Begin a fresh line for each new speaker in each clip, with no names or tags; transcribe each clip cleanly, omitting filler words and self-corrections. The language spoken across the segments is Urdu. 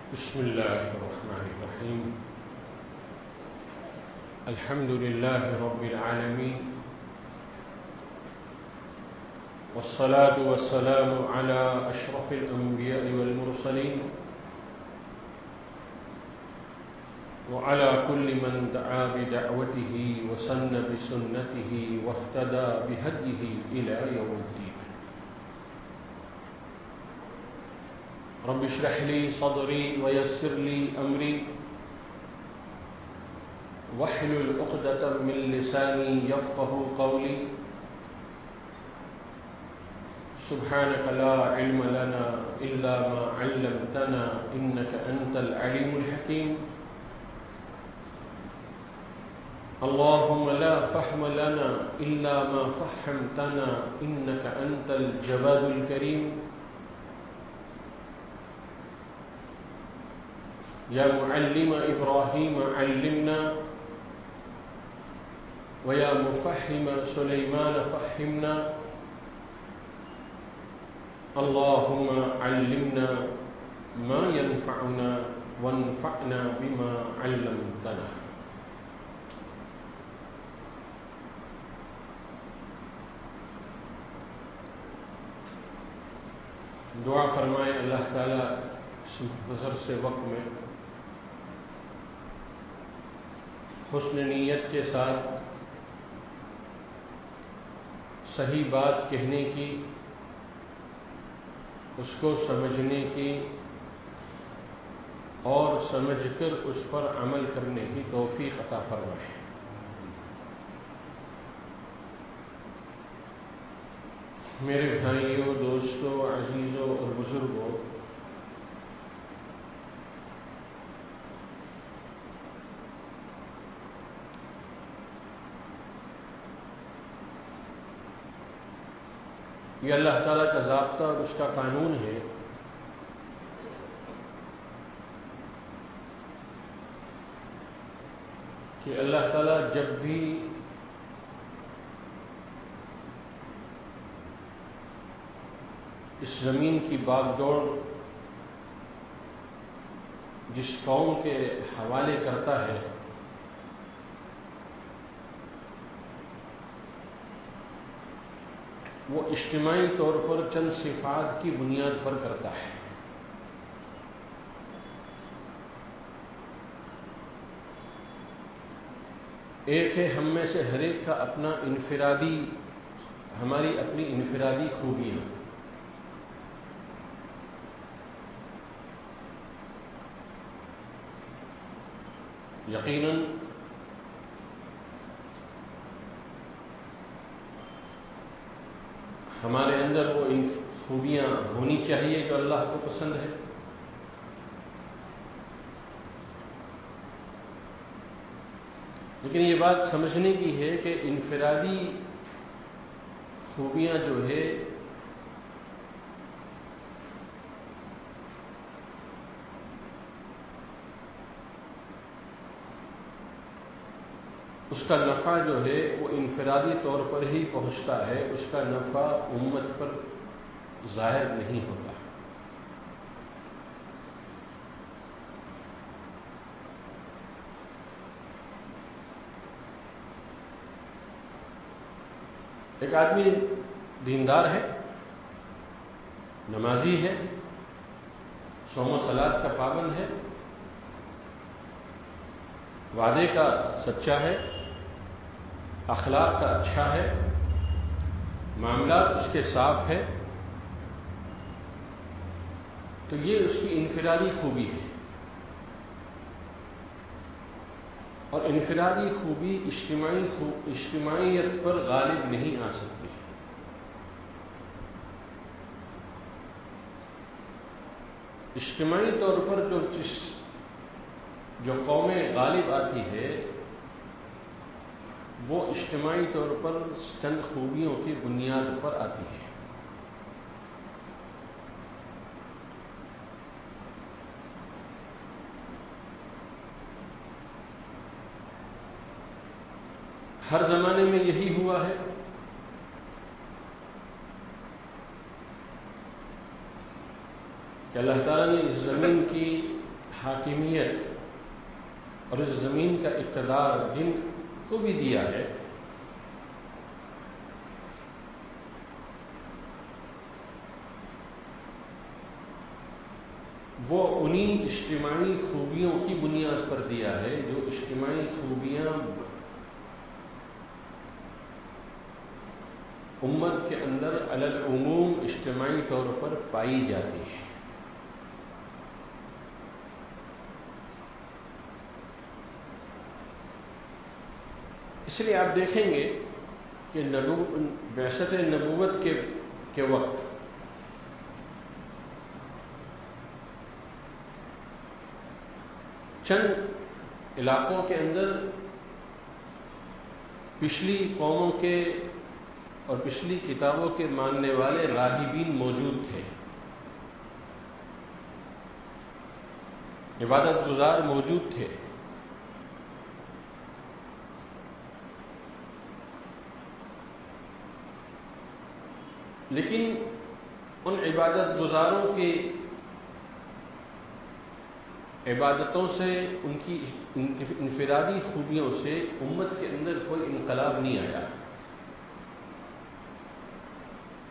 بسم الله الرحمن الرحيم. الحمد لله رب العالمين، والصلاة والسلام على أشرف الأنبياء والمرسلين، وعلى كل من دعا بدعوته وسن بسنته واهتدى بهديه إلى يوم الدين. رب اشرح لي صدري ويسر لي أمري واحلل عقدة من لساني يفقه قولي. سبحانك لا علم لنا إلا ما علمتنا إنك أنت العليم الحكيم. اللهم لا فهم لنا إلا ما فهمتنا إنك أنت الجواد الكريم. يا معلم إبراهيم علمنا، ويا مفهم سليمان فهمنا. اللهم علمنا ما ينفعنا وانفعنا بما علمتنا. دعا فرمائے اللہ تعالیٰ گزر سے وقت میں حسن نیت کے ساتھ صحیح بات کہنے کی، اس کو سمجھنے کی اور سمجھ کر اس پر عمل کرنے کی توفیق عطا فرمائے. میرے بھائیوں، دوستوں، عزیزوں اور بزرگوں، یہ اللہ تعالیٰ کا ضابطہ اور اس کا قانون ہے کہ اللہ تعالیٰ جب بھی اس زمین کی باغ دوڑ جس قوم کے حوالے کرتا ہے، وہ اجتماعی طور پر چند صفات کی بنیاد پر کرتا ہے. ایک ہے ہم میں سے ہر ایک کا اپنا ہماری اپنی انفرادی خوبیاں. یقیناً ہمارے اندر وہ خوبیاں ہونی چاہیے جو اللہ کو پسند ہے. لیکن یہ بات سمجھنے کی ہے کہ انفرادی خوبیاں جو ہے اس کا نفع جو ہے وہ انفرادی طور پر ہی پہنچتا ہے، اس کا نفع امت پر ظاہر نہیں ہوتا. ایک آدمی دیندار ہے، نمازی ہے، صوم و صلات کا پابند ہے، وعدے کا سچا ہے، اخلاق کا اچھا ہے، معاملات اس کے صاف ہے، تو یہ اس کی انفرادی خوبی ہے. اور انفرادی خوبی اجتماعیت پر غالب نہیں آ سکتی. اجتماعی طور پر جو قومیں غالب آتی ہے وہ اجتماعی طور پر چند خوبیوں کی بنیاد پر آتی ہے. ہر زمانے میں یہی ہوا ہے. کہ اللہ تعالیٰ نے اس زمین کی حاکمیت اور اس زمین کا اقتدار جن کو بھی دیا ہے، وہ انہی اجتماعی خوبیوں کی بنیاد پر دیا ہے جو اجتماعی خوبیاں امت کے اندر علی العموم اجتماعی طور پر پائی جاتی ہے۔ اس لیے آپ دیکھیں گے کہ بعثت نبوت کے وقت چند علاقوں کے اندر پچھلی قوموں کے اور پچھلی کتابوں کے ماننے والے راہبین موجود تھے، عبادت گزار موجود تھے، لیکن ان عبادت گزاروں کی عبادتوں سے، ان کی انفرادی خوبیوں سے امت کے اندر کوئی انقلاب نہیں آیا۔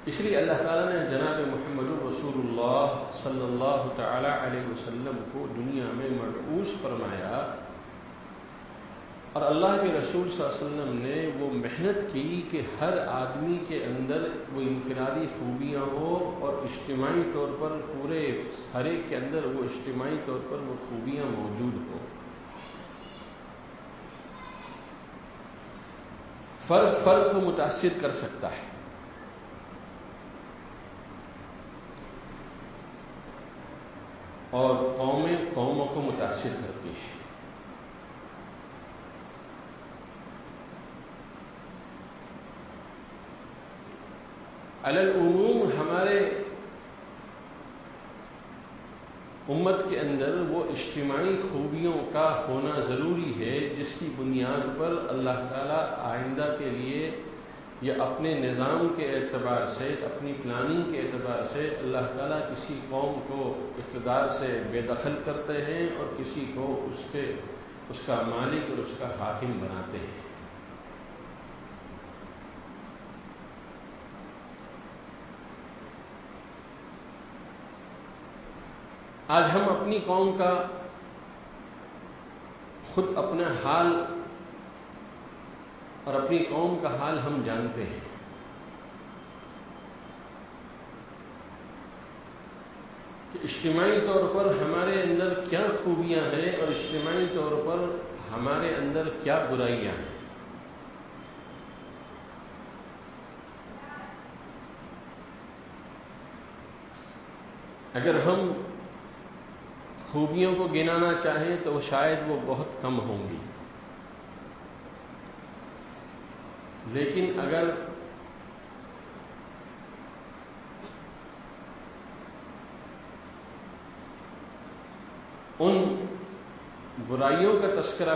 اس لیے اللہ تعالیٰ نے جناب محمد رسول اللہ صلی اللہ تعالی علیہ وسلم کو دنیا میں مبعوث فرمایا، اور اللہ کے رسول صلی اللہ علیہ وسلم نے وہ محنت کی کہ ہر آدمی کے اندر وہ انفرادی خوبیاں ہوں اور اجتماعی طور پر پورے ہر ایک کے اندر وہ اجتماعی طور پر وہ خوبیاں موجود ہوں۔ فرد کو متاثر کر سکتا ہے، اور قوموں کو متاثر کرتی ہے۔ علی العموم ہمارے امت کے اندر وہ اجتماعی خوبیوں کا ہونا ضروری ہے جس کی بنیاد پر اللہ تعالیٰ آئندہ کے لیے یا اپنے نظام کے اعتبار سے، اپنی پلاننگ کے اعتبار سے اللہ تعالیٰ کسی قوم کو اقتدار سے بے دخل کرتے ہیں اور کسی کو اس کا مالک اور اس کا حاکم بناتے ہیں۔ آج ہم اپنی قوم کا خود اپنا حال اور اپنی قوم کا حال ہم جانتے ہیں۔ کہ اجتماعی طور پر ہمارے اندر کیا خوبیاں ہیں اور اجتماعی طور پر ہمارے اندر کیا برائیاں ہیں۔ اگر ہم خوبیوں کو گنانا چاہیں تو شاید وہ بہت کم ہوں گی، لیکن اگر ان برائیوں کا تذکرہ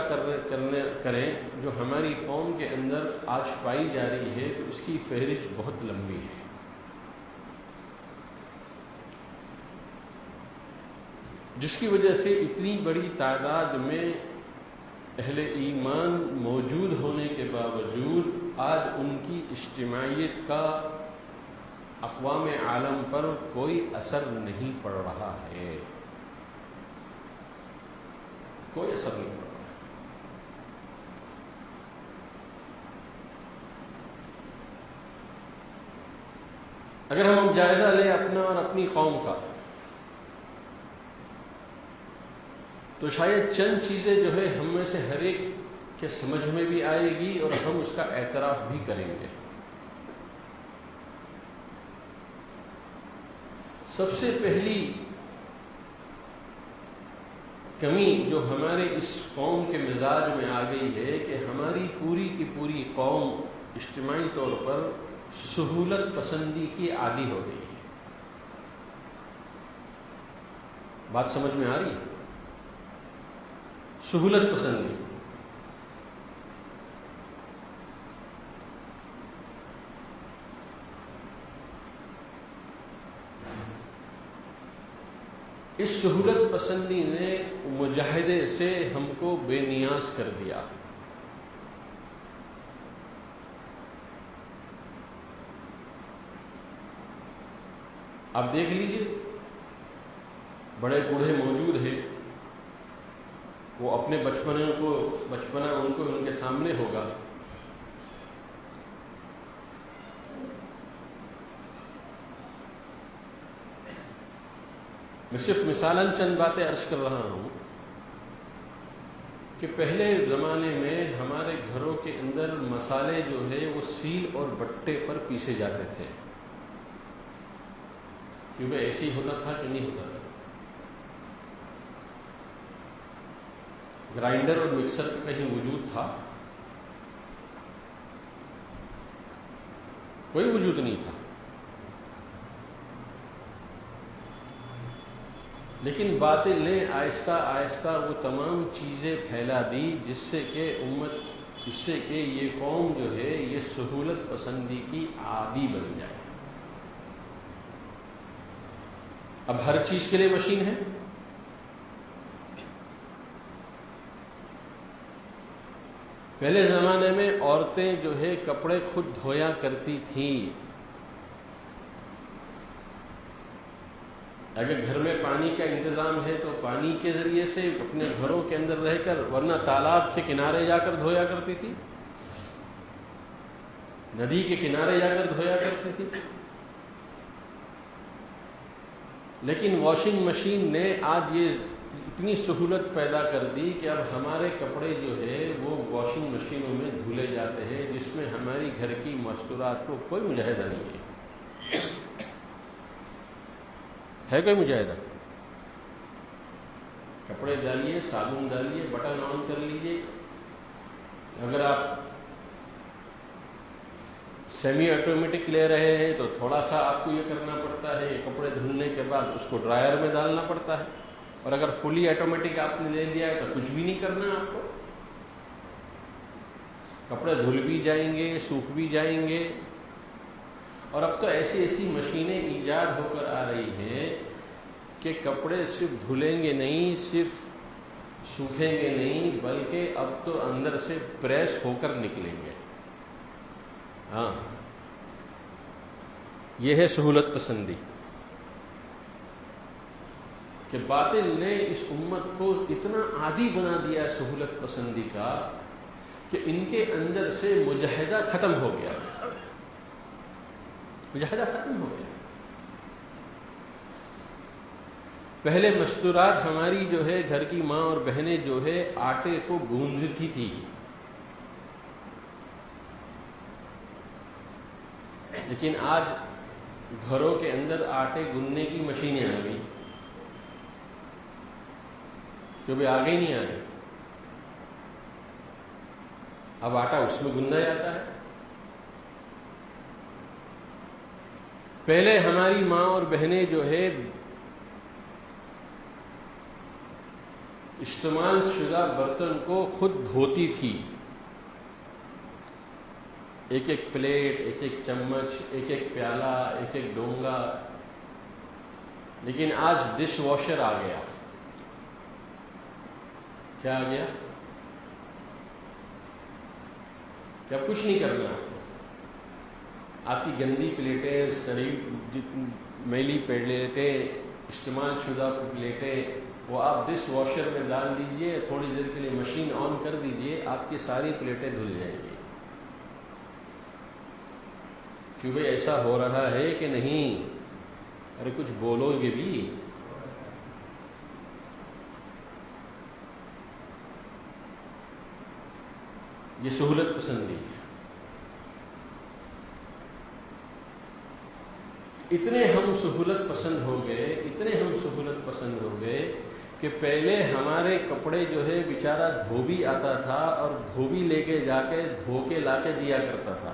کریں جو ہماری قوم کے اندر آج پائی جا رہی ہے تو اس کی فہرست بہت لمبی ہے۔ جس کی وجہ سے اتنی بڑی تعداد میں اہل ایمان موجود ہونے کے باوجود آج ان کی اجتماعیت کا اقوام عالم پر کوئی اثر نہیں پڑ رہا ہے، کوئی اثر نہیں پڑ رہا ہے۔ اگر ہم جائزہ لیں اپنا اور اپنی قوم کا تو شاید چند چیزیں جو ہے ہم میں سے ہر ایک کے سمجھ میں بھی آئے گی اور ہم اس کا اعتراف بھی کریں گے۔ سب سے پہلی کمی جو ہمارے اس قوم کے مزاج میں آ گئی ہے کہ ہماری پوری کی پوری قوم اجتماعی طور پر سہولت پسندی کی عادی ہو گئی ہے۔ بات سمجھ میں آ رہی ہے؟ سہولت پسندی، اس سہولت پسندی نے مجاہدے سے ہم کو بے نیاز کر دیا۔ آپ دیکھ لیجئے، بڑے بوڑھے موجود ہیں، وہ اپنے بچپنا ان کو ان کے سامنے ہوگا، میں صرف مثالاً چند باتیں عرض کر رہا ہوں کہ پہلے زمانے میں ہمارے گھروں کے اندر مسالے جو ہے وہ سیل اور بٹے پر پیسے جاتے تھے، کیونکہ ایسے ہی ہوتا تھا کہ نہیں ہوتا تھا؟ گرائنڈر اور مکسر کا کہیں وجود تھا؟ کوئی وجود نہیں تھا، لیکن باطل نے آہستہ آہستہ وہ تمام چیزیں پھیلا دی جس سے کہ یہ قوم جو ہے یہ سہولت پسندی کی عادی بن جائے۔ اب ہر چیز کے لیے مشین ہے۔ پہلے زمانے میں عورتیں جو ہے کپڑے خود دھویا کرتی تھیں۔ اگر گھر میں پانی کا انتظام ہے تو پانی کے ذریعے سے اپنے گھروں کے اندر رہ کر، ورنہ تالاب کے کنارے جا کر دھویا کرتی تھی، ندی کے کنارے جا کر دھویا کرتی تھی۔ لیکن واشنگ مشین نے آج یہ اتنی سہولت پیدا کر دی کہ اب ہمارے کپڑے جو ہے وہ واشنگ مشینوں میں دھلے جاتے ہیں، جس میں ہماری گھر کی مستورات کو کوئی مجاہدہ نہیں ہے کوئی مجاہدہ؟ کپڑے ڈالیے، صابن ڈالیے، بٹن آن کر لیجیے۔ اگر آپ سیمی آٹومیٹک لے رہے ہیں تو تھوڑا سا آپ کو یہ کرنا پڑتا ہے، کپڑے دھلنے کے بعد اس کو ڈرائر میں ڈالنا پڑتا ہے، اور اگر فلی آٹومیٹک آپ نے لے لیا ہے تو کچھ بھی نہیں کرنا ہے آپ کو، کپڑے دھل بھی جائیں گے، سوکھ بھی جائیں گے۔ اور اب تو ایسی ایسی مشینیں ایجاد ہو کر آ رہی ہیں کہ کپڑے صرف دھلیں گے نہیں، صرف سوکھیں گے نہیں، بلکہ اب تو اندر سے پریس ہو کر نکلیں گے۔ ہاں، یہ ہے سہولت پسندی کہ باطل نے اس امت کو اتنا عادی بنا دیا سہولت پسندی کا کہ ان کے اندر سے مجاہدہ ختم ہو گیا، مجاہدہ ختم ہو گیا۔ پہلے مستورات ہماری جو ہے گھر کی ماں اور بہنیں جو ہے آٹے کو گوندھتی تھی، لیکن آج گھروں کے اندر آٹے گوندنے کی مشینیں آ گئی، کیونکہ آگے ہی نہیں آ گئی، اب آٹا اس میں گوندا جاتا ہے۔ پہلے ہماری ماں اور بہنیں جو ہے استعمال شدہ برتن کو خود دھوتی تھی، ایک ایک پلیٹ، ایک ایک چمچ، ایک ایک پیالہ، ایک ایک ڈونگا، لیکن آج ڈش واشر آ گیا۔ کیا آ گیا؟ کیا کچھ نہیں کرنا آپ کو، آپ کی گندی پلیٹیں، سڑی میلی پلیٹیں، استعمال شدہ پلیٹیں، وہ آپ ڈش واشر میں ڈال دیجئے، تھوڑی دیر کے لیے مشین آن کر دیجئے، آپ کی ساری پلیٹیں دھل جائیں گی۔ کیونکہ ایسا ہو رہا ہے کہ نہیں؟ ارے کچھ بولو گے بھی؟ یہ سہولت پسندی ہے۔ اتنے ہم سہولت پسند ہو گئے، اتنے ہم سہولت پسند ہو گئے کہ پہلے ہمارے کپڑے جو ہے بیچارہ دھوبی آتا تھا اور دھوبی لے کے جا کے دھو کے لا کے دیا کرتا تھا۔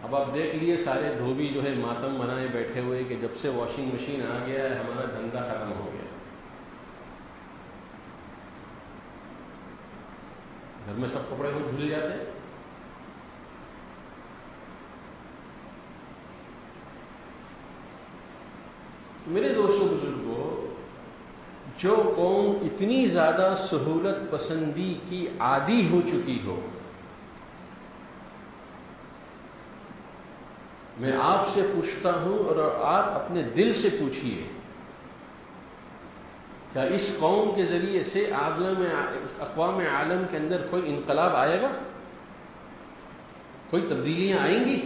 اب آپ دیکھ لیے سارے دھوبی جو ہے ماتم منائے بیٹھے ہوئے کہ جب سے واشنگ مشین آ گیا ہے ہمارا دھندا ختم ہو گیا، گھر میں سب کپڑے کو دھل جاتے ہیں۔ میرے دوستوں بزرگوں، جو قوم اتنی زیادہ سہولت پسندی کی عادی ہو چکی ہو، میں آپ سے پوچھتا ہوں اور آپ اپنے دل سے پوچھئے، کیا اس قوم کے ذریعے سے اقوام عالم کے اندر کوئی انقلاب آئے گا؟ کوئی تبدیلیاں آئیں گی؟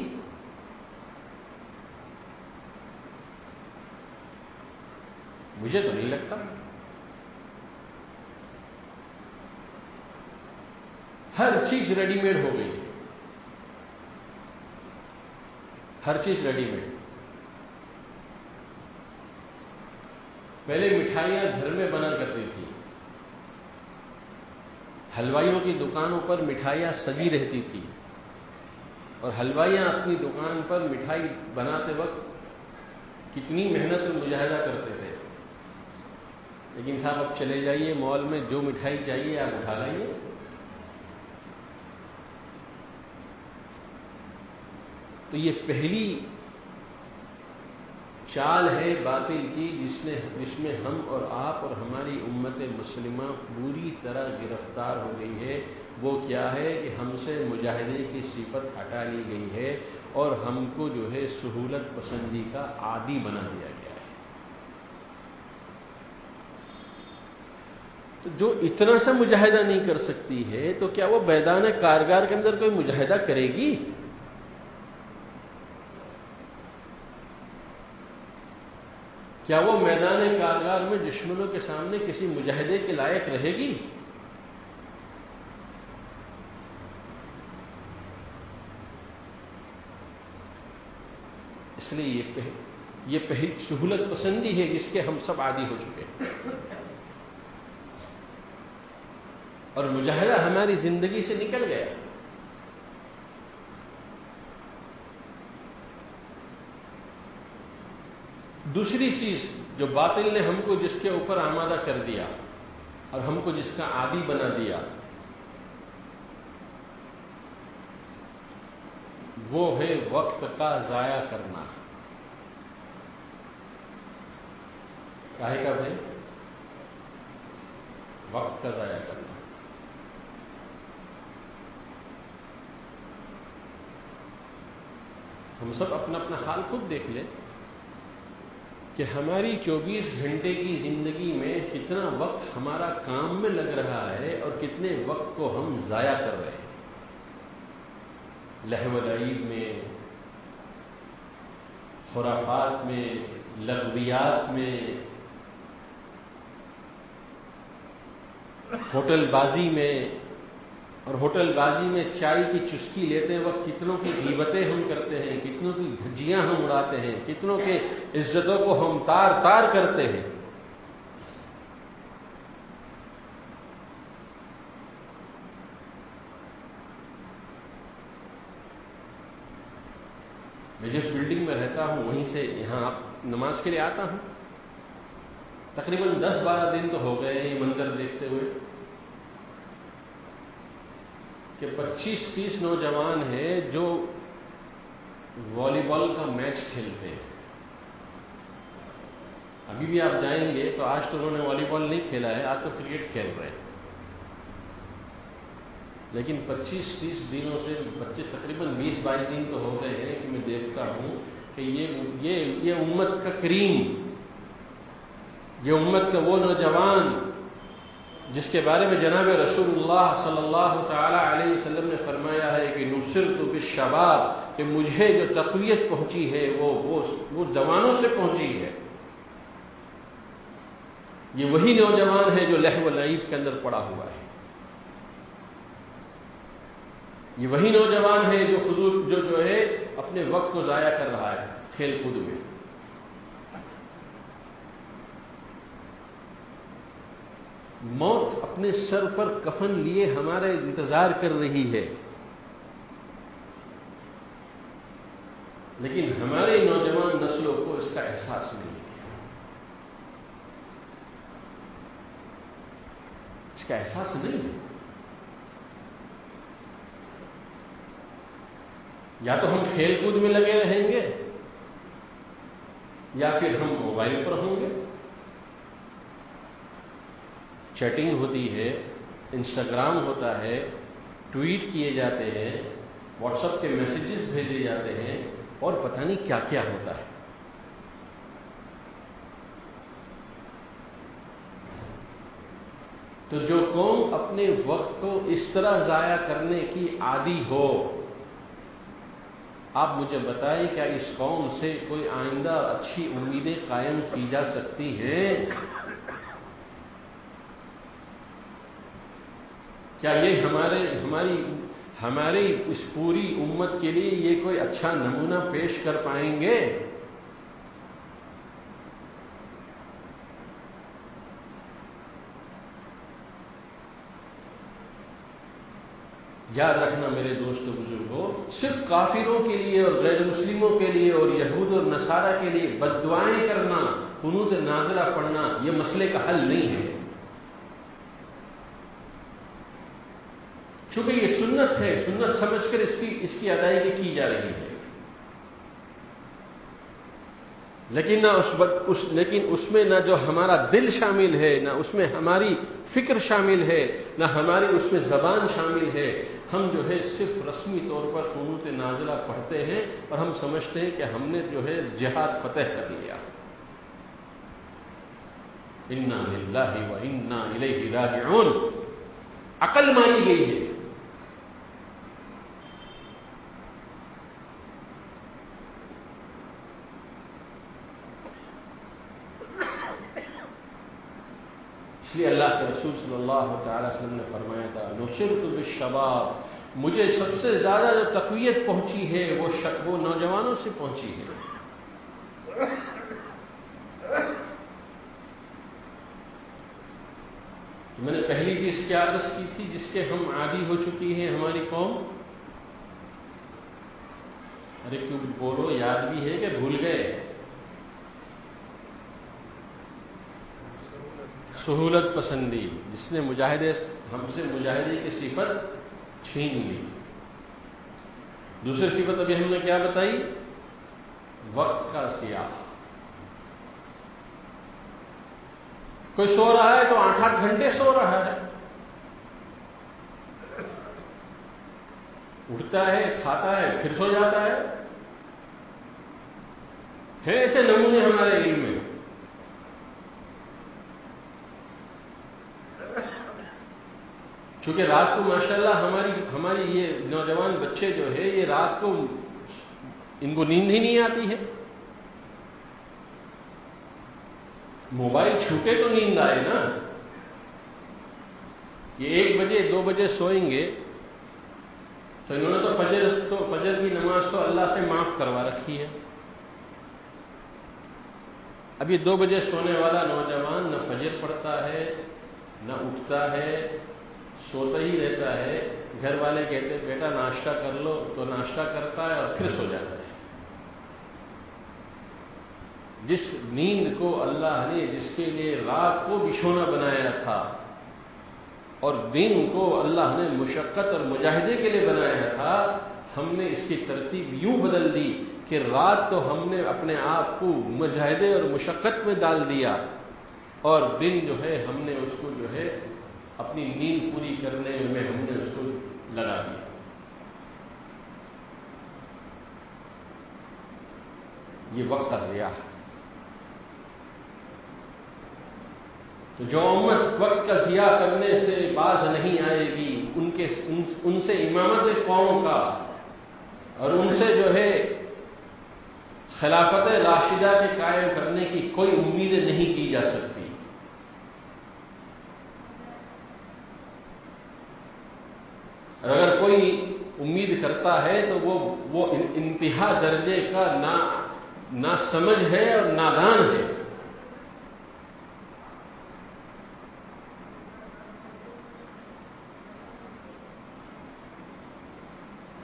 مجھے تو نہیں لگتا۔ ہر چیز ریڈی میڈ ہو گئی، ہر چیز ریڈی میڈ۔ پہلے مٹھائیاں گھر میں بنا کرتی تھی، حلوائیوں کی دکانوں پر مٹھائیاں سجی رہتی تھی، اور حلوائیاں اپنی دکان پر مٹھائی بناتے وقت کتنی محنت اور مجاہدہ کرتے تھے۔ لیکن صاحب اب چلے جائیے مال میں، جو مٹھائی چاہیے آپ اٹھا لائیے۔ تو یہ پہلی چال ہے باطل کی جس میں ہم اور آپ اور ہماری امت مسلمہ پوری طرح گرفتار ہو گئی ہے۔ وہ کیا ہے کہ ہم سے مجاہدے کی صفت ہٹا لی گئی ہے اور ہم کو جو ہے سہولت پسندی کا عادی بنا دیا گیا ہے۔ تو جو اتنا سا مجاہدہ نہیں کر سکتی ہے تو کیا وہ میدان کارگار کے اندر کوئی مجاہدہ کرے گی؟ کیا وہ میدان کارگار میں دشمنوں کے سامنے کسی مجاہدے کے لائق رہے گی؟ اس لیے یہ پہلی سہولت پسندی ہے جس کے ہم سب عادی ہو چکے ہیں، اور مجاہدہ ہماری زندگی سے نکل گیا۔ دوسری چیز جو باطل نے ہم کو جس کے اوپر آمادہ کر دیا اور ہم کو جس کا عادی بنا دیا، وہ ہے وقت کا ضائع کرنا۔ کاہے کا بھائی؟ وقت کا ضائع کرنا۔ ہم سب اپنا اپنا حال خود دیکھ لیں کہ ہماری 24 گھنٹے کی زندگی میں کتنا وقت ہمارا کام میں لگ رہا ہے اور کتنے وقت کو ہم ضائع کر رہے ہیں، لہو و لعب میں، خرافات میں، لغویات میں، ہوٹل بازی میں، اور ہوٹل بازی میں چائے کی چسکی لیتے وقت کتنوں کی غیبتیں ہم کرتے ہیں، کتنوں کی دھجیاں ہم اڑاتے ہیں، کتنوں کے عزتوں کو ہم تار تار کرتے ہیں۔ میں جس بلڈنگ میں رہتا ہوں وہیں سے یہاں نماز کے لیے آتا ہوں، تقریباً 10-12 دن تو ہو گئے یہ منظر دیکھتے ہوئے کہ 25-30 نوجوان ہیں جو والی بال کا میچ کھیلتے ہیں۔ ابھی بھی آپ جائیں گے تو آج تو انہوں نے والی بال نہیں کھیلا ہے، آج تو کرکٹ کھیل رہے ہیں، لیکن 25-30 دنوں سے تقریباً 20-22 دن تو ہو گئے ہیں کہ میں دیکھتا ہوں کہ یہ امت کا کریم، یہ امت کا وہ نوجوان جس کے بارے میں جناب رسول اللہ صلی اللہ تعالی علیہ وسلم نے فرمایا ہے کہ نصرت بالشباب، کہ مجھے جو تقویت پہنچی ہے وہ جوانوں سے پہنچی ہے۔ یہ وہی نوجوان ہے جو لہو و لعب کے اندر پڑا ہوا ہے، یہ وہی نوجوان ہے جو فضول جو ہے اپنے وقت کو ضائع کر رہا ہے کھیل کود میں۔ موت اپنے سر پر کفن لیے ہمارے انتظار کر رہی ہے، لیکن ہمارے نوجوان نسلوں کو اس کا احساس نہیں ہے، اس کا احساس نہیں ہے۔ یا تو ہم کھیل کود میں لگے رہیں گے یا پھر ہم موبائل پر ہوں گے۔ چیٹنگ ہوتی ہے، انسٹاگرام ہوتا ہے، ٹویٹ کیے جاتے ہیں، واٹس ایپ کے میسیجز بھیجے جاتے ہیں، اور پتہ نہیں کیا کیا ہوتا ہے۔ تو جو قوم اپنے وقت کو اس طرح ضائع کرنے کی عادی ہو، آپ مجھے بتائیں کیا اس قوم سے کوئی آئندہ اچھی امیدیں قائم کی جا سکتی ہیں؟ کیا یہ ہماری اس پوری امت کے لیے یہ کوئی اچھا نمونہ پیش کر پائیں گے؟ یاد رکھنا میرے دوست و بزرگوں، صرف کافروں کے لیے اور غیر مسلموں کے لیے اور یہود اور نصارہ کے لیے بد دعائیں کرنا، قنوت نازلہ پڑھنا، یہ مسئلے کا حل نہیں ہے۔ چونکہ یہ سنت ہے، سنت سمجھ کر اس کی ادائیگی کی جا رہی ہے، لیکن اس میں نہ جو ہمارا دل شامل ہے، نہ اس میں ہماری فکر شامل ہے، نہ ہماری اس میں زبان شامل ہے۔ ہم جو ہے صرف رسمی طور پر قنوت نازلہ پڑھتے ہیں اور ہم سمجھتے ہیں کہ ہم نے جو ہے جہاد فتح کر لیا۔ انا للہ و انا الیہ راجعون، عقل مانی گئی ہے۔ اس لیے اللہ کے رسول صلی اللہ تعالی وسلم نے فرمایا تھا، نصرت بالشباب، مجھے سب سے زیادہ جو تقویت پہنچی ہے وہ نوجوانوں سے پہنچی ہے۔ میں نے پہلی چیز کیا عرض کی تھی جس کے ہم عادی ہو چکی ہیں ہماری قوم؟ ارے کیوں بولو، یاد بھی ہے کہ بھول گئے؟ سہولت پسندی، جس نے ہم سے مجاہدے کی صفت چھین لی۔ دوسری صفت ابھی ہم نے کیا بتائی؟ وقت کا ضیاع۔ کوئی سو رہا ہے تو 8-8 گھنٹے سو رہا ہے، اٹھتا ہے، کھاتا ہے، پھر سو جاتا ہے۔ ایسے نمونے ہمارے علم میں۔ چونکہ رات کو ماشاءاللہ ہماری یہ نوجوان بچے جو ہے، یہ رات کو ان کو نیند ہی نہیں آتی ہے۔ موبائل چھوٹے تو نیند آئے نا۔ یہ 1 بجے 2 بجے سوئیں گے تو انہوں نے تو فجر کی نماز تو اللہ سے معاف کروا رکھی ہے۔ اب یہ 2 بجے سونے والا نوجوان نہ فجر پڑھتا ہے، نہ اٹھتا ہے، سوتا ہی رہتا ہے۔ گھر والے کہتے بیٹا ناشتہ کر لو تو ناشتہ کرتا ہے اور پھر سو جاتا ہے۔ جس نیند کو اللہ نے جس کے لیے رات کو بچھونا بنایا تھا اور دن کو اللہ نے مشقت اور مجاہدے کے لیے بنایا تھا، ہم نے اس کی ترتیب یوں بدل دی کہ رات تو ہم نے اپنے آپ کو مجاہدے اور مشقت میں ڈال دیا، اور دن جو ہے ہم نے اس کو جو ہے اپنی نیند پوری کرنے میں ہم نے اس کو لگا دیا۔ یہ وقت کا ضیاع ہے۔ تو جو امت وقت کا ضیاع کرنے سے باز نہیں آئے گی، ان سے امامت قوم کا اور ان سے جو ہے خلافت راشدہ کے قائم کرنے کی کوئی امیدیں نہیں کی جا سکتی۔ اور اگر کوئی امید کرتا ہے تو وہ انتہا درجے کا نا سمجھ ہے اور نادان ہے۔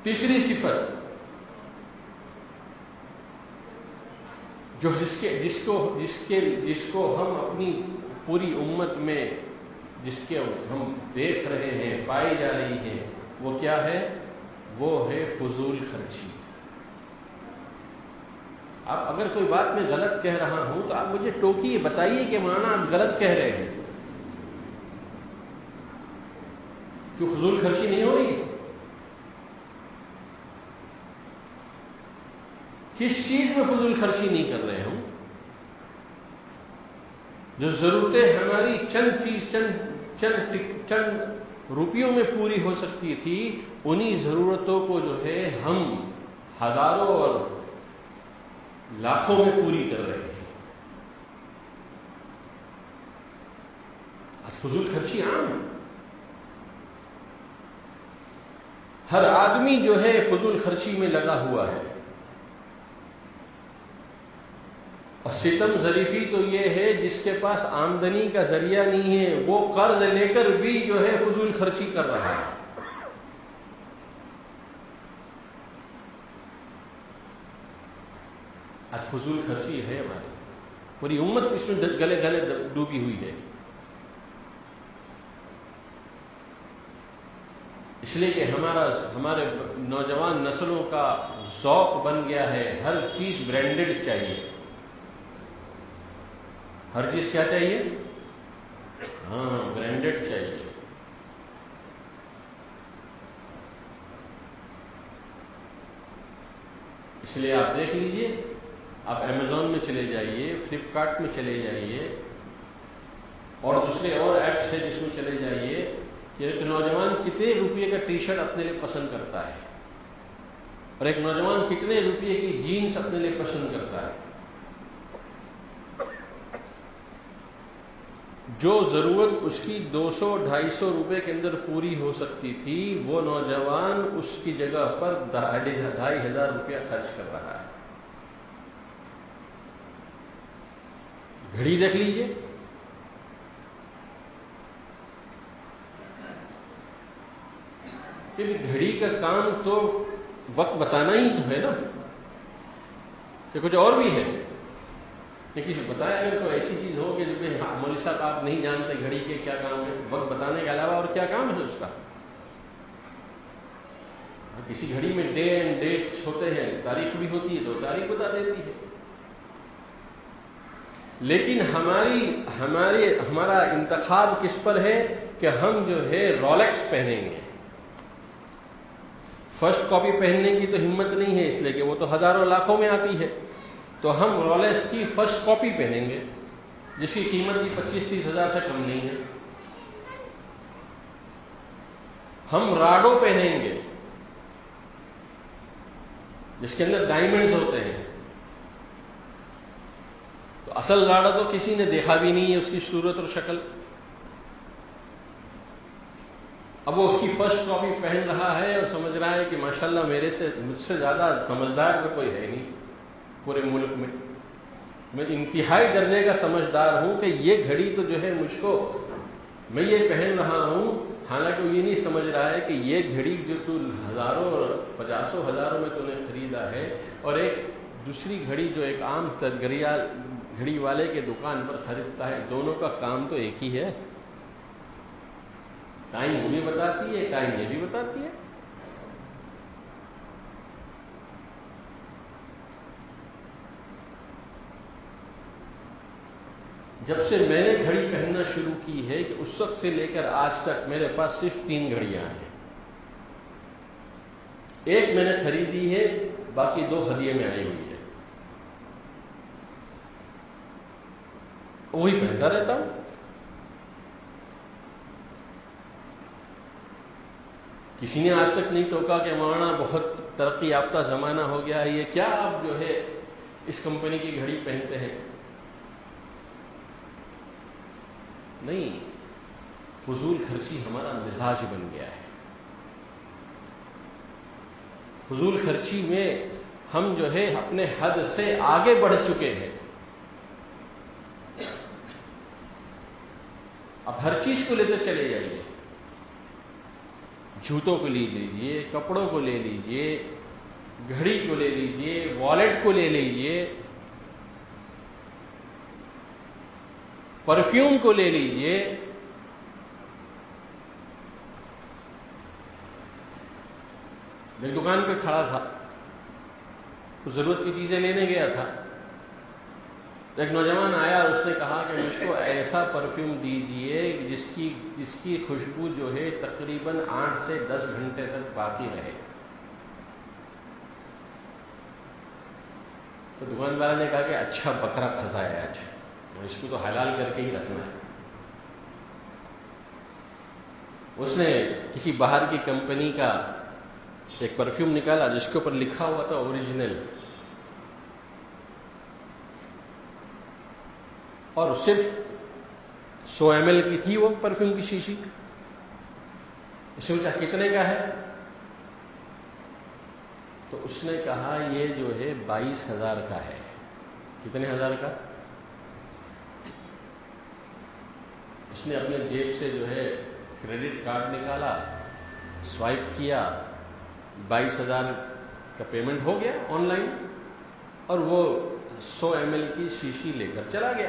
تیسری صفت جو جس کو ہم اپنی پوری امت میں جس کے ہم دیکھ رہے ہیں، پائی جا رہی ہے، وہ کیا ہے؟ وہ ہے فضول خرچی۔ آپ اگر کوئی بات میں غلط کہہ رہا ہوں تو آپ مجھے ٹوکیے، بتائیے کہ مانا آپ غلط کہہ رہے ہیں۔ کیوں فضول خرچی نہیں ہو رہی ہے؟ کس چیز میں فضول خرچی نہیں کر رہے ہم؟ جو ضرورتیں ہماری چند روپیوں میں پوری ہو سکتی تھی، انہی ضرورتوں کو جو ہے ہم ہزاروں اور لاکھوں میں پوری کر رہے ہیں۔ آج فضول خرچی عام ہے، ہر آدمی جو ہے فضول خرچی میں لگا ہوا ہے۔ اور ستم ظریفی تو یہ ہے جس کے پاس آمدنی کا ذریعہ نہیں ہے، وہ قرض لے کر بھی جو ہے فضول خرچی کر رہا ہے۔ آج فضول خرچی ہے ہماری، پوری امت اس میں گلے گلے ڈوبی ہوئی ہے، اس لیے کہ ہمارے نوجوان نسلوں کا ذوق بن گیا ہے، ہر چیز برانڈڈ چاہیے۔ ہر چیز کیا چاہیے؟ ہاں، برانڈڈ چاہیے۔ اس لیے آپ دیکھ لیجئے، آپ امیزون میں چلے جائیے، فلپ کارٹ میں چلے جائیے، اور دوسرے اور ایپس ہے جس میں چلے جائیے، کہ ایک نوجوان کتنے روپے کا ٹی شرٹ اپنے لیے پسند کرتا ہے، اور ایک نوجوان کتنے روپے کی جینس اپنے لیے پسند کرتا ہے۔ جو ضرورت اس کی 200-250 روپے کے اندر پوری ہو سکتی تھی، وہ نوجوان اس کی جگہ پر 2500 روپیہ خرچ کر رہا ہے۔ گھڑی دیکھ لیجئے، کہ گھڑی کا کام تو وقت بتانا ہی تو ہے نا، کہ کچھ اور بھی ہے؟ کسی بتایا اگر کوئی ایسی چیز ہو کہ مولوی صاحب آپ نہیں جانتے گھڑی کے کیا کام ہے، وقت بتانے کے علاوہ اور کیا کام ہے اس کا؟ کسی گھڑی میں ڈے اینڈ ڈیٹس ہوتے ہیں، تاریخ بھی ہوتی ہے تو تاریخ بتا دیتی ہے، لیکن ہمارا انتخاب کس پر ہے کہ ہم جو ہے رولیکس پہنیں گے۔ فرسٹ کاپی پہننے کی تو ہمت نہیں ہے، اس لیے کہ وہ تو ہزاروں لاکھوں میں آتی ہے، تو ہم رولیکس کی فرسٹ کاپی پہنیں گے جس کی قیمت بھی 25-30 ہزار سے کم نہیں ہے۔ ہم راڈو پہنیں گے جس کے اندر ڈائمنڈز ہوتے ہیں، تو اصل راڈو تو کسی نے دیکھا بھی نہیں ہے، اس کی صورت اور شکل، اب وہ اس کی فرسٹ کاپی پہن رہا ہے اور سمجھ رہا ہے کہ ماشاءاللہ مجھ سے زیادہ سمجھدار تو کوئی ہے نہیں پورے ملک میں، میں انتہائی درجے کا سمجھدار ہوں کہ یہ گھڑی تو جو ہے میں یہ پہن رہا ہوں، حالانکہ وہ یہ نہیں سمجھ رہا ہے کہ یہ گھڑی جو تو ہزاروں اور 50 ہزاروں میں تو نے خریدا ہے، اور ایک دوسری گھڑی جو ایک عام گھڑی والے کے دکان پر خریدتا ہے، دونوں کا کام تو ایک ہی ہے، ٹائم وہ بھی بتاتی ہے، ٹائم یہ بھی بتاتی ہے۔ جب سے میں نے گھڑی پہننا شروع کی ہے کہ اس وقت سے لے کر آج تک میرے پاس صرف 3 گھڑیاں ہیں، ایک میں نے خریدی ہے، باقی 2 ہدیے میں آئی ہوئی ہے، وہی پہنتا رہتا ہوں۔ کسی نے آج تک نہیں ٹوکا کہ مولانا بہت ترقی یافتہ زمانہ ہو گیا ہے، یہ کیا آپ جو ہے اس کمپنی کی گھڑی پہنتے ہیں؟ نہیں، فضول خرچی ہمارا مزاج بن گیا ہے۔ فضول خرچی میں ہم جو ہے اپنے حد سے آگے بڑھ چکے ہیں۔ اب ہر چیز کو لیتے چلے جائیے، جوتوں کو لے لیجئے، کپڑوں کو لے لیجئے، گھڑی کو لے لیجئے، والیٹ کو لے لیجئے، پرفیوم کو لے لیجئے، میں دکان پہ کھڑا تھا، کچھ ضرورت کی چیزیں لینے گیا تھا، ایک نوجوان آیا اور اس نے کہا کہ مجھ کو ایسا پرفیوم دیجئے جس جس کی خوشبو جو ہے تقریباً 8 سے 10 گھنٹے تک باقی رہے. تو دکان والا نے کہا کہ اچھا بکرا پھنسا ہے آج، اس کو تو حلال کر کے ہی رکھنا ہے. اس نے کسی باہر کی کمپنی کا ایک پرفیوم نکالا جس کے اوپر لکھا ہوا تھا اوریجنل، اور صرف 100 ml کی تھی وہ پرفیوم کی شیشی. اس نے پوچھا کتنے کا ہے؟ تو اس نے کہا یہ جو ہے 22,000 کا ہے. کتنے ہزار کا؟ اس نے اپنے جیب سے جو ہے کریڈٹ کارڈ نکالا، سوائپ کیا، 22,000 کا پیمنٹ ہو گیا آن لائن، اور وہ 100 ml کی شیشی لے کر چلا گیا.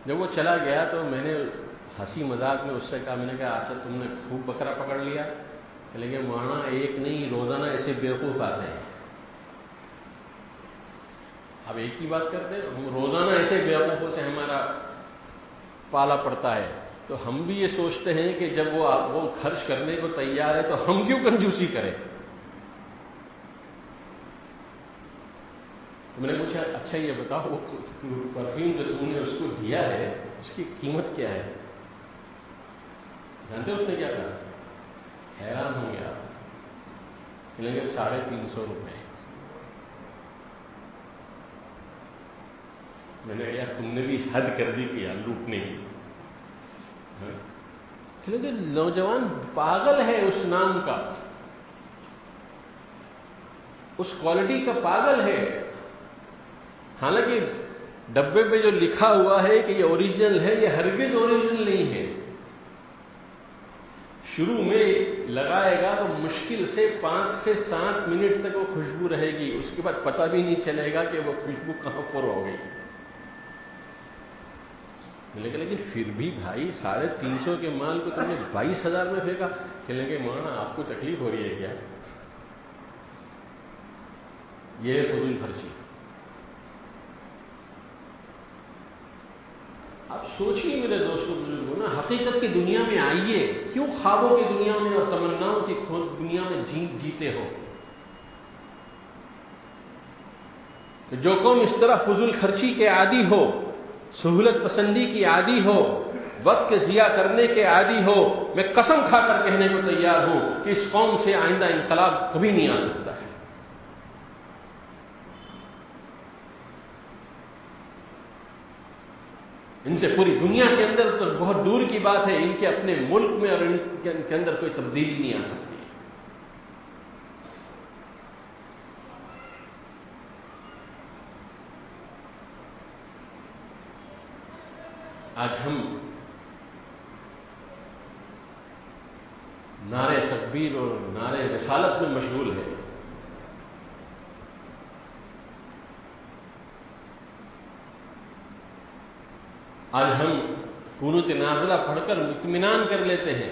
جب وہ چلا گیا تو میں نے ہنسی مذاق میں اس سے کہا، میں نے کہا آج تم نے خوب بکرا پکڑ لیا. لیکن مولانا ایک نہیں، روزانہ ایسے بیوقوف آتے ہیں. اب ایک کی بات کرتے ہیں، ہم روزانہ ایسے بیوقوفوں سے ہمارا پالا پڑتا ہے، تو ہم بھی یہ سوچتے ہیں کہ جب وہ خرچ کرنے کو تیار ہے تو ہم کیوں کنجوسی کریں. تو میں نے پوچھا اچھا یہ بتاؤ وہ پرفیوم جو تم نے اس کو دیا ہے اس کی قیمت کیا ہے؟ جانتے اس نے کیا کہا؟ حیران ہوں گے آپ، کہ لیں گے 350 روپئے. میں نے کہا یار تم نے بھی حد کر دی کہ یار لوٹنے کی. کہ نوجوان پاگل ہے اس نام کا، اس کوالٹی کا پاگل ہے. حالانکہ ڈبے پہ جو لکھا ہوا ہے کہ یہ اوریجنل ہے، یہ ہرگز اوریجنل نہیں ہے. شروع میں لگائے گا تو مشکل سے 5 سے 7 منٹ تک وہ خوشبو رہے گی، اس کے بعد پتہ بھی نہیں چلے گا کہ وہ خوشبو کہاں فر ہو گئی. لیکن پھر بھی بھائی 350 کے مال کو تم نے 22,000 میں پھینکا. کہنے لگے مولانا آپ کو تکلیف ہو رہی ہے کیا؟ یہ ہے فضول خرچی. آپ سوچیے میرے دوستوں بزرگوں، نا حقیقت کی دنیا میں آئیے. کیوں خوابوں کی دنیا میں اور تمناؤں کی دنیا میں جیتے ہو؟ کہ جو قوم اس طرح فضول خرچی کے عادی ہو، سہولت پسندی کی عادی ہو، وقت کے ضیاع کرنے کے عادی ہو، میں قسم کھا کر کہنے کو تیار ہوں کہ اس قوم سے آئندہ انقلاب کبھی نہیں آ سکتا ہے. ان سے پوری دنیا کے اندر تو بہت دور کی بات ہے، ان کے اپنے ملک میں اور ان کے اندر کوئی تبدیلی نہیں آ سکتی. آج ہم نعرے تکبیر اور نعرے رسالت میں مشغول ہیں. آج ہم قنوت نازلہ پڑھ کر اطمینان کر لیتے ہیں.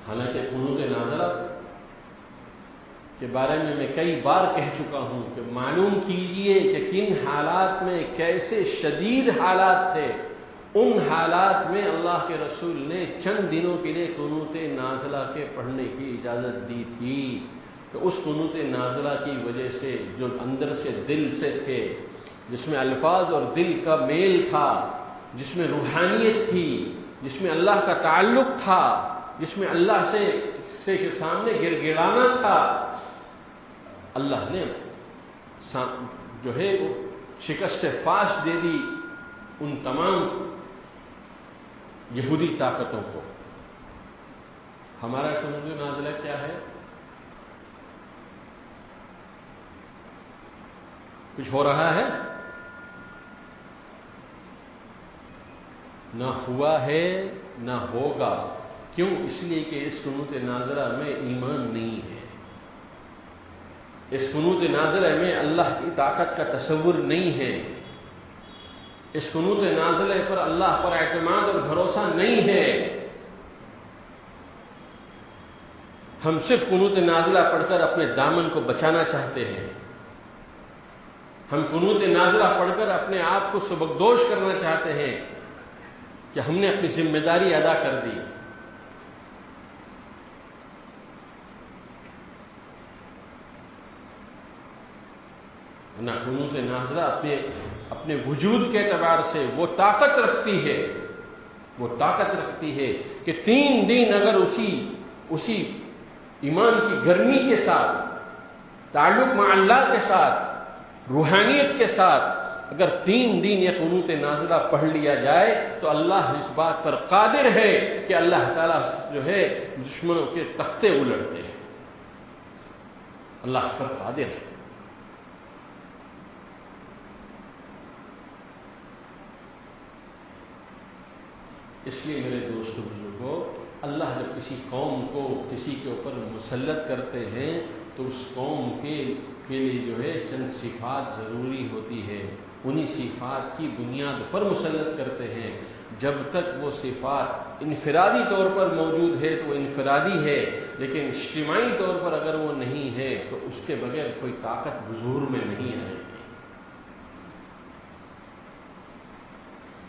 حالانکہ قنوت نازلہ کے بارے میں کئی بار کہہ چکا ہوں کہ معلوم کیجئے کہ کن حالات میں کیسے شدید حالات تھے. ان حالات میں اللہ کے رسول نے چند دنوں کے لیے قنوت نازلہ کے پڑھنے کی اجازت دی تھی. تو اس قنوت نازلہ کی وجہ سے جو اندر سے دل سے تھے، جس میں الفاظ اور دل کا میل تھا، جس میں روحانیت تھی، جس میں اللہ کا تعلق تھا، جس میں اللہ سے سامنے گر گڑانا تھا، اللہ نے جو ہے شکست فاش دے دی ان تمام یہودی طاقتوں کو. ہمارا قنوت نازلہ کیا ہے؟ کچھ ہو رہا ہے؟ نہ ہوا ہے نہ ہوگا. کیوں؟ اس لیے کہ اس قنوت نازلہ میں ایمان نہیں ہے. اس قنوت نازلہ میں اللہ کی طاقت کا تصور نہیں ہے. اس قنوت نازلہ پر اللہ پر اعتماد اور بھروسہ نہیں ہے. ہم صرف قنوت نازلہ پڑھ کر اپنے دامن کو بچانا چاہتے ہیں. ہم قنوت نازلہ پڑھ کر اپنے آپ کو سبکدوش کرنا چاہتے ہیں کہ ہم نے اپنی ذمہ داری ادا کر دی. نہ قنوت نازلہ اپنے وجود کے اعتبار سے وہ طاقت رکھتی ہے کہ 3 دن اگر اسی ایمان کی گرمی کے ساتھ، تعلق مع اللہ کے ساتھ، روحانیت کے ساتھ اگر 3 دن یہ قنوت نازلہ پڑھ لیا جائے تو اللہ اس بات پر قادر ہے کہ اللہ تعالیٰ جو ہے دشمنوں کے تختے الٹتے ہیں. اللہ اس پر قادر ہے. اس لیے میرے دوستو بزرگوں، اللہ جب کسی قوم کو کسی کے اوپر مسلط کرتے ہیں تو اس قوم کے لیے جو ہے چند صفات ضروری ہوتی ہے. انہی صفات کی بنیاد پر مسلط کرتے ہیں. جب تک وہ صفات انفرادی طور پر موجود ہے تو وہ انفرادی ہے، لیکن اجتماعی طور پر اگر وہ نہیں ہے تو اس کے بغیر کوئی طاقت حضور میں نہیں آئے گی.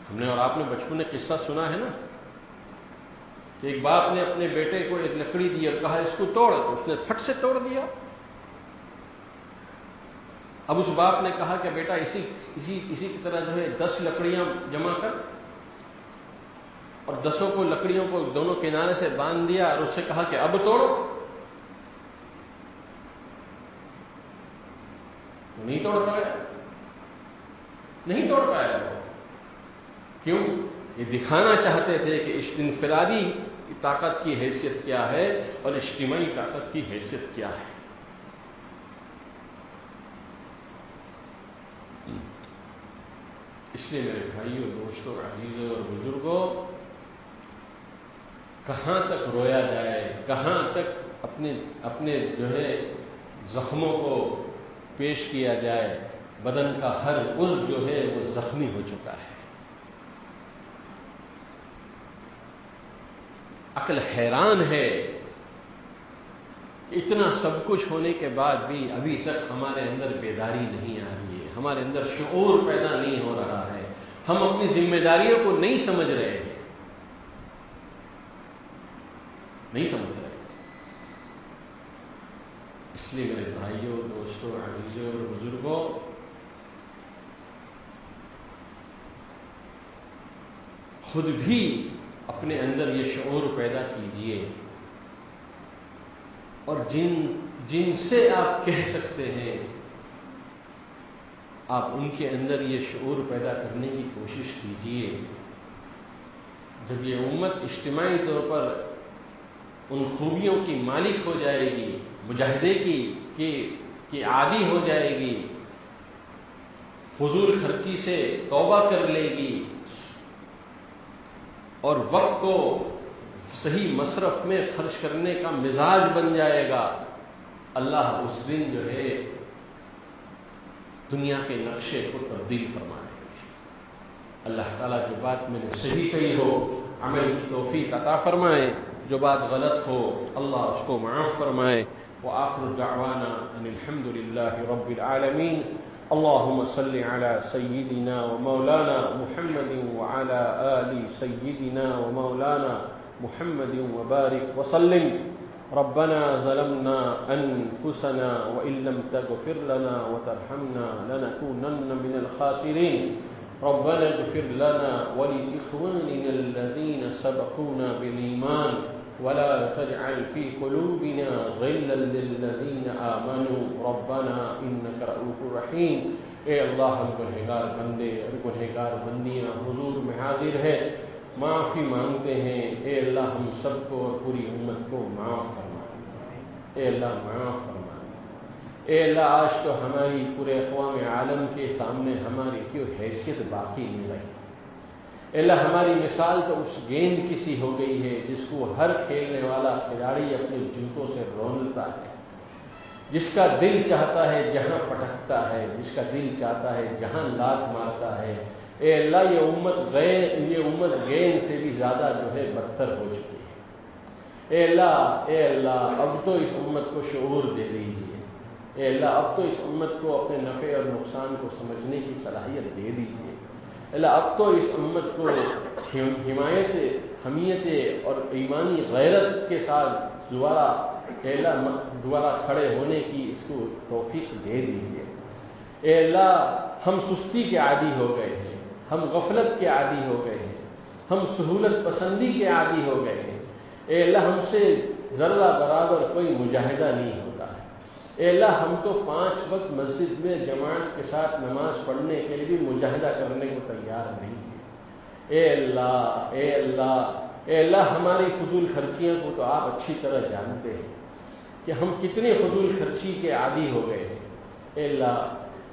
ہم نے اور آپ نے بچپن میں قصہ سنا ہے نا کہ ایک باپ نے اپنے بیٹے کو ایک لکڑی دی اور کہا اس کو توڑ، تو اس نے پھٹ سے توڑ دیا. اب اس باپ نے کہا کہ بیٹا اسی کی طرح جو ہے 10 لکڑیاں جمع کر، اور 10 کو لکڑیوں کو دونوں کنارے سے باندھ دیا اور اس سے کہا کہ اب توڑو. نہیں توڑ پایا. کیوں؟ یہ دکھانا چاہتے تھے کہ انفرادی طاقت کی حیثیت کیا ہے اور اجتماعی طاقت کی حیثیت کیا ہے. اس لیے میرے بھائیوں، دوستوں، عزیزوں اور بزرگوں، کہاں تک رویا جائے، کہاں تک اپنے جو ہے زخموں کو پیش کیا جائے. بدن کا ہر عضو جو ہے وہ زخمی ہو چکا ہے. عقل حیران ہے کہ اتنا سب کچھ ہونے کے بعد بھی ابھی تک ہمارے اندر بیداری نہیں آ رہی ہے، ہمارے اندر شعور پیدا نہیں ہو رہا ہے. ہم اپنی ذمہ داریوں کو نہیں سمجھ رہے ہیں. اس لیے میرے بھائیوں، دوستوں، عزیزوں اور بزرگوں، خود بھی اپنے اندر یہ شعور پیدا کیجئے، اور جن سے آپ کہہ سکتے ہیں آپ ان کے اندر یہ شعور پیدا کرنے کی کوشش کیجئے. جب یہ امت اجتماعی طور پر ان خوبیوں کی مالک ہو جائے گی، مجاہدے کی عادی ہو جائے گی، فضول خرچی سے توبہ کر لے گی اور وقت کو صحیح مصرف میں خرچ کرنے کا مزاج بن جائے گا، اللہ اس دن جو ہے دنیا کے نقشے کو تبدیل فرما دے گا. اللہ تعالیٰ جو بات میں نے صحیح کہی ہو عمل کی توفیق عطا فرمائے، جو بات غلط ہو اللہ اس کو معاف فرمائے. وآخر دعوانا ان الحمد للہ رب العالمین. اللهم صل على سيدنا ومولانا محمد وعلى آل سيدنا ومولانا محمد وبارك وسلم. ربنا ظلمنا أنفسنا وإن لم تغفر لنا وترحمنا لنكونن من الخاسرين. ربنا اغفر لنا ولإخواننا الذين سبقونا بالإيمان ولا تجعل في قلوبنا غلا للذين آمنوا ربنا إنك رؤوف رحيم. اے اللہ، ہم گنہگار بندے اور گنہگار بندیاں حضور میں حاضر ہیں، معافی مانگتے ہیں. اے اللہ ہم سب کو اور پوری امت کو معاف فرما. اے اللہ معاف فرما. اے اللہ آج تو ہماری پورے اقوام عالم کے سامنے ہماری کوئی حیثیت باقی نہیں رہی. اے اللہ ہماری مثال تو اس گیند کسی ہو گئی ہے جس کو ہر کھیلنے والا کھلاڑی اپنے جوتوں سے رونتا ہے، جس کا دل چاہتا ہے جہاں پٹکتا ہے، جس کا دل چاہتا ہے جہاں لات مارتا ہے. اے اللہ یہ امت گیند سے بھی زیادہ جو ہے بدتر ہو چکی ہے. اے اللہ اب تو اس امت کو شعور دے دیجیے. اے اللہ اب تو اس امت کو اپنے نفع اور نقصان کو سمجھنے کی صلاحیت دے دیجیے. اللہ اب تو اس امت کو حمایت، حمیت اور ایمانی غیرت کے ساتھ دوبارہ کھڑے ہونے کی اس کو توفیق دے دیجیے. اے اللہ ہم سستی کے عادی ہو گئے ہیں، ہم غفلت کے عادی ہو گئے ہیں، ہم سہولت پسندی کے عادی ہو گئے ہیں. اے اللہ ہم سے ذرہ برابر کوئی مجاہدہ نہیں ہوتا ہے. اے اللہ ہم تو 5 وقت مسجد میں جماعت کے ساتھ نماز پڑھنے کے لیے بھی مجاہدہ کرنے کو تیار نہیں ہے. اے اللہ اے اللہ اے اللہ ہماری فضول خرچیاں کو تو آپ اچھی طرح جانتے ہیں کہ ہم کتنے فضول خرچی کے عادی ہو گئے ہیں. اے اللہ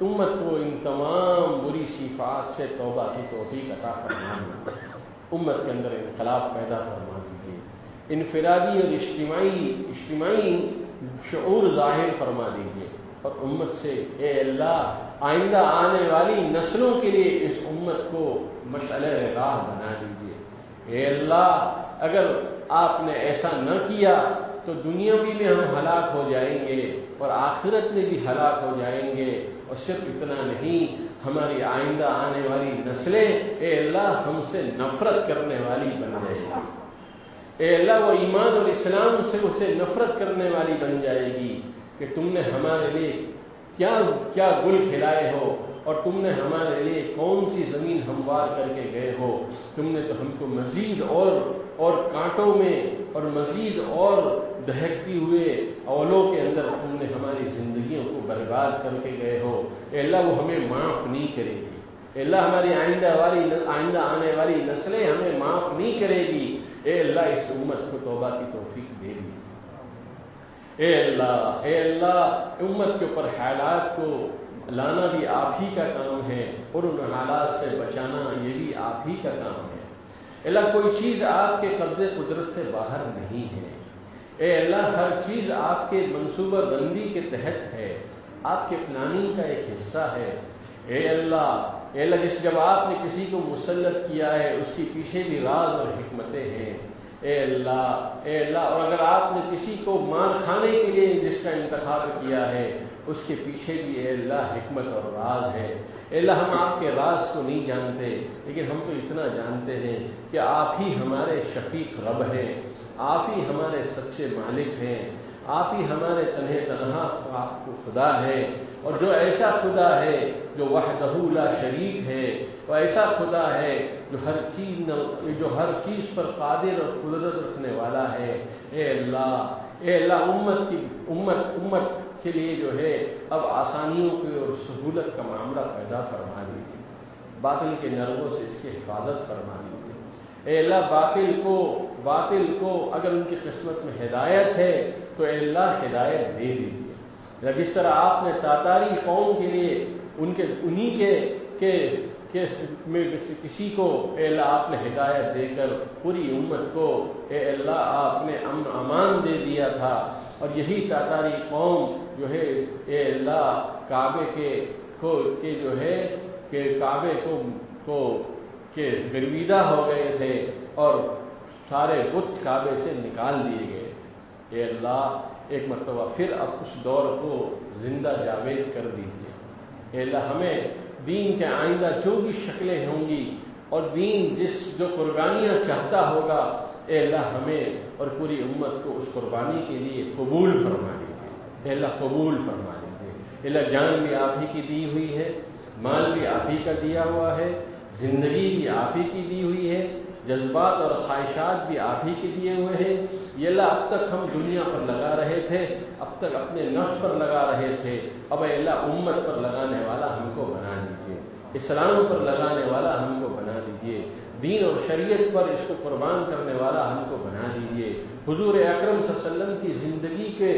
امت کو ان تمام بری صفات سے توبہ کی توفیق عطا فرما دیجیے. امت کے اندر انقلاب پیدا فرما دیجیے. انفرادی اور اجتماعی شعور ظاہر فرما دیجیے. اور امت سے اے اللہ آئندہ آنے والی نسلوں کے لیے اس امت کو مشعل راہ بنا دیجیے. اے اللہ اگر آپ نے ایسا نہ کیا تو دنیا میں ہم ہلاک ہو جائیں گے اور آخرت میں بھی ہلاک ہو جائیں گے. اور صرف اتنا نہیں، ہماری آئندہ آنے والی نسلیں اے اللہ ہم سے نفرت کرنے والی بن جائے گی. اے اللہ وہ ایمان اور اسلام سے اسے نفرت کرنے والی بن جائے گی کہ تم نے ہمارے لیے کیا گل کھلائے ہو اور تم نے ہمارے لیے کون سی زمین ہموار کر کے گئے ہو. تم نے تو ہم کو مزید اور کانٹوں میں اور مزید اور دہکتی ہوئے اولوں کے اندر تم نے ہماری زندگیوں کو برباد کر کے گئے ہو. اے اللہ وہ ہمیں معاف نہیں کرے گی. اے اللہ ہماری آئندہ آنے والی نسلیں ہمیں معاف نہیں کرے گی. اے اللہ اس امت کو توبہ کی توفیق دے دی. اے اللہ امت کے اوپر حالات کو لانا بھی آپ ہی کا کام ہے اور ان حالات سے بچانا یہ بھی آپ ہی کا کام ہے. اے اللہ کوئی چیز آپ کے قبضے قدرت سے باہر نہیں ہے. اے اللہ ہر چیز آپ کے منصوبہ بندی کے تحت ہے، آپ کے پلاننگ کا ایک حصہ ہے. اے اللہ جب آپ نے کسی کو مسلط کیا ہے اس کے پیچھے بھی راز اور حکمتیں ہیں. اے اللہ اور اگر آپ نے کسی کو مار کھانے کے لیے جس کا انتخاب کیا ہے اس کے پیچھے بھی اے اللہ حکمت اور راز ہے. اے اللہ ہم آپ کے راز کو نہیں جانتے لیکن ہم تو اتنا جانتے ہیں کہ آپ ہی ہمارے شفیق رب ہیں، آپ ہی ہمارے سچے مالک ہیں، آپ ہی ہمارے تنہا آپ کو خدا ہے. اور جو ایسا خدا ہے جو وحدہ لا شریک ہے، وہ ایسا خدا ہے جو ہر چیز پر قادر اور قدرت رکھنے والا ہے. اے اللہ امت کے لیے جو ہے اب آسانیوں کی اور سہولت کا معاملہ پیدا فرما دیجیے. باطل کے نرغوں سے اس کی حفاظت فرما دیجیے. اے اللہ باطل کو اگر ان کی قسمت میں ہدایت ہے تو اے اللہ ہدایت دے دیجیے. جس طرح آپ نے تاتاری قوم کے لیے میں کسی کو اے اللہ آپ نے ہدایت دے کر پوری امت کو اے اللہ آپ نے امن امان دے دیا تھا. اور یہی تاتاری قوم جو ہے اے اللہ کعبے کے جو ہے کہ کعبے کو کہ گرویدہ ہو گئے تھے اور سارے بت کعبے سے نکال دیے گئے. اے اللہ ایک مرتبہ پھر اب اس دور کو زندہ جاوید کر دیجیے. اے اللہ ہمیں دین کے آئندہ جو بھی شکلیں ہوں گی اور دین جو قربانیاں چاہتا ہوگا اے اللہ ہمیں اور پوری امت کو اس قربانی کے لیے قبول فرما دیجیے. اے اللہ قبول فرما دیجیے. اے اللہ جان بھی آپ ہی کی دی ہوئی ہے، مال بھی آپ ہی کا دیا ہوا ہے، زندگی بھی آپ ہی کی دی ہوئی ہے، جذبات اور خواہشات بھی آپ ہی کے دیے ہوئے ہیں. یہ اللہ اب تک ہم دنیا پر لگا رہے تھے، اب تک اپنے نفس پر لگا رہے تھے، اب اے اللہ امت پر لگانے والا ہم کو بنا دیجیے، اسلام پر لگانے والا ہم کو بنا دیجیے، دین اور شریعت پر اس کو قربان کرنے والا ہم کو بنا دیجیے. حضور اکرم صلی اللہ علیہ وسلم کی زندگی کے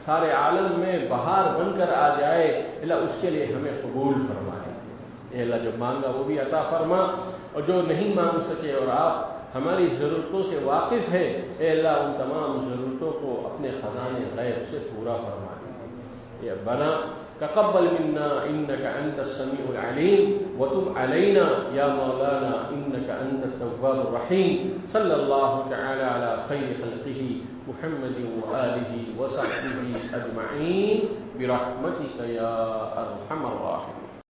سارے عالم میں بہار بن کر آ جائے. اللہ اس کے لیے ہمیں قبول فرما دیجیے. اے اللہ جو مانگا وہ بھی عطا فرما، اور جو نہیں مانگ سکے اور آپ ہماری ضرورتوں سے واقف ہے اے اللہ ان تمام ضرورتوں کو اپنے خزانے غیب سے پورا فرما دیجیے. اے ربنا تقبل منا إنك أنت السميع العليم وتب علينا يا مولانا إنك أنت التواب الرحيم صلى الله تعالى على خير خلقه محمد وآله وصحبه أجمعين برحمتك يا أرحم الراحمين.